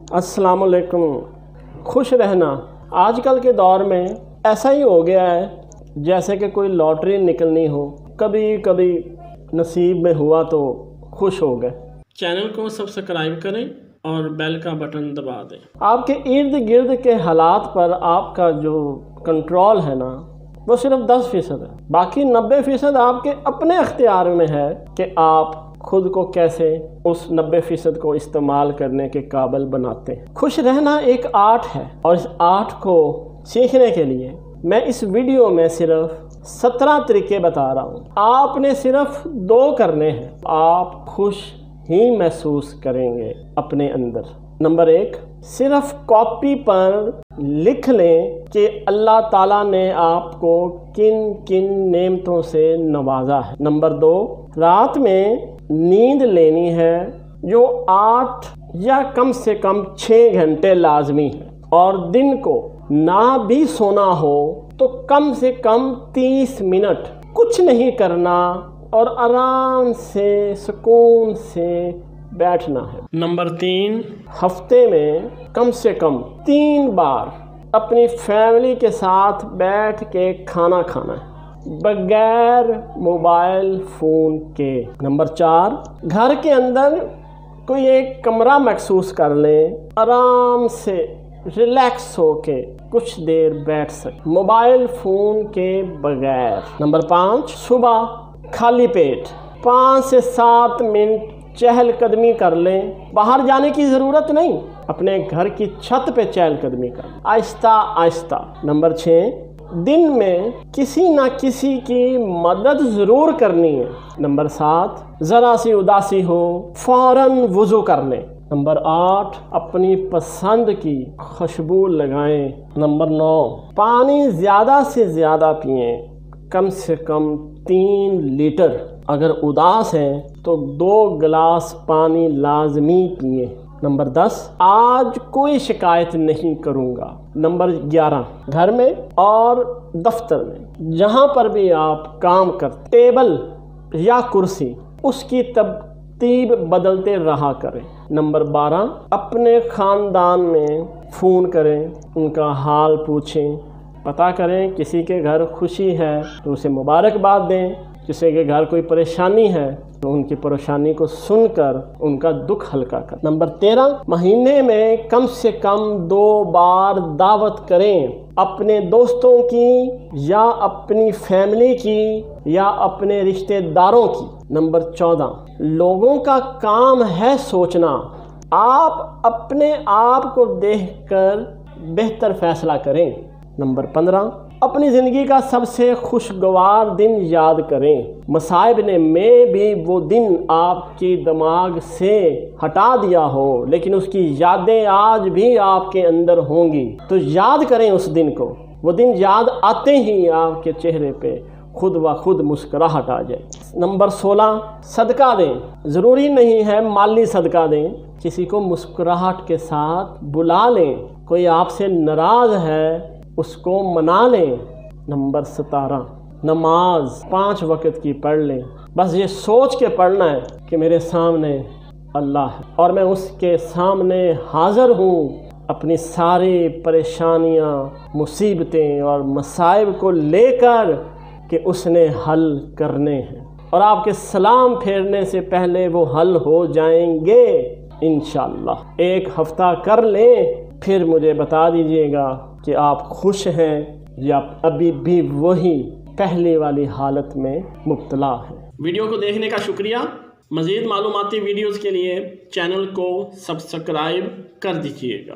अस्सलाम वालेकुम। खुश रहना आज कल के दौर में ऐसा ही हो गया है जैसे कि कोई लॉटरी निकलनी हो, कभी कभी नसीब में हुआ तो खुश हो गए। चैनल को सब्सक्राइब करें और बेल का बटन दबा दें। आपके इर्द गिर्द के हालात पर आपका जो कंट्रोल है ना, वो सिर्फ 10% है। बाकी 90% आपके अपने अख्तियार में है कि आप खुद को कैसे उस 90% को इस्तेमाल करने के काबिल बनाते हैं। खुश रहना एक आर्ट है और इस आर्ट को सीखने के लिए मैं इस वीडियो में सिर्फ 17 तरीके बता रहा हूँ। आपने सिर्फ 2 करने हैं, आप खुश ही महसूस करेंगे अपने अंदर। नंबर 1, सिर्फ कॉपी पर लिख लें कि अल्लाह ताला ने आपको किन किन नेमतों से नवाजा है। नंबर 2, रात में नींद लेनी है जो 8 या कम से कम 6 घंटे लाजमी है, और दिन को ना भी सोना हो तो कम से कम 30 मिनट कुछ नहीं करना और आराम से सुकून से बैठना है। नंबर 3, हफ्ते में कम से कम 3 बार अपनी फैमिली के साथ बैठ के खाना खाना है बगैर मोबाइल फ़ोन के। नंबर 4, घर के अंदर कोई एक कमरा महसूस कर लें, आराम से रिलैक्स होके कुछ देर बैठ सके मोबाइल फ़ोन के बगैर। नंबर 5, सुबह खाली पेट 5 से 7 मिनट चहलकदमी कर लें। बाहर जाने की ज़रूरत नहीं, अपने घर की छत पे चहलकदमी कर, आहिस्ता आहिस्ता। नंबर 6, दिन में किसी ना किसी की मदद ज़रूर करनी है। नंबर 7, ज़रा सी उदासी हो फ़ौरन वुज़ू कर लें। नंबर 8, अपनी पसंद की खुशबू लगाएं। नंबर 9, पानी ज़्यादा से ज़्यादा पिएं, कम से कम 3 लीटर। अगर उदास हैं तो 2 गिलास पानी लाजमी पिएं। नंबर 10, आज कोई शिकायत नहीं करूँगा। नंबर 11, घर में और दफ्तर में जहाँ पर भी आप काम करते, टेबल या कुर्सी उसकी तरतीब बदलते रहा करें। नंबर 12, अपने ख़ानदान में फ़ोन करें, उनका हाल पूछें, पता करें किसी के घर खुशी है तो उसे मुबारकबाद दें, किसी के घर कोई परेशानी है तो उनकी परेशानी को सुनकर उनका दुख हल्का कर। नंबर 13, महीने में कम से कम 2 बार दावत करें, अपने दोस्तों की या अपनी फैमिली की या अपने रिश्तेदारों की। नंबर 14, लोगों का काम है सोचना, आप अपने आप को देखकर बेहतर फैसला करें। नंबर 15, अपनी ज़िंदगी का सबसे खुशगवार दिन याद करें। मसाइब ने में भी वो दिन आपके दिमाग से हटा दिया हो, लेकिन उसकी यादें आज भी आपके अंदर होंगी, तो याद करें उस दिन को। वो दिन याद आते ही आपके चेहरे पे खुद व खुद मुस्कुराहट आ जाए। नंबर 16, सदका दें। ज़रूरी नहीं है माली सदका दें, किसी को मुस्कुराहट के साथ बुला लें। कोई आपसे नाराज़ है उसको मना लें। नंबर 17, नमाज 5 वक़्त की पढ़ लें। बस ये सोच के पढ़ना है कि मेरे सामने अल्लाह है और मैं उसके सामने हाज़िर हूँ, अपनी सारी परेशानियाँ, मुसीबतें और मसाइब को लेकर कि उसने हल करने हैं, और आपके सलाम फेरने से पहले वो हल हो जाएंगे इंशाअल्लाह। 1 हफ़्ता कर लें, फिर मुझे बता दीजिएगा कि आप खुश हैं या अभी भी वही पहले वाली हालत में मुब्तला हैं। वीडियो को देखने का शुक्रिया। मज़ीद मालूमाती वीडियोज़ के लिए चैनल को सब्सक्राइब कर दीजिएगा।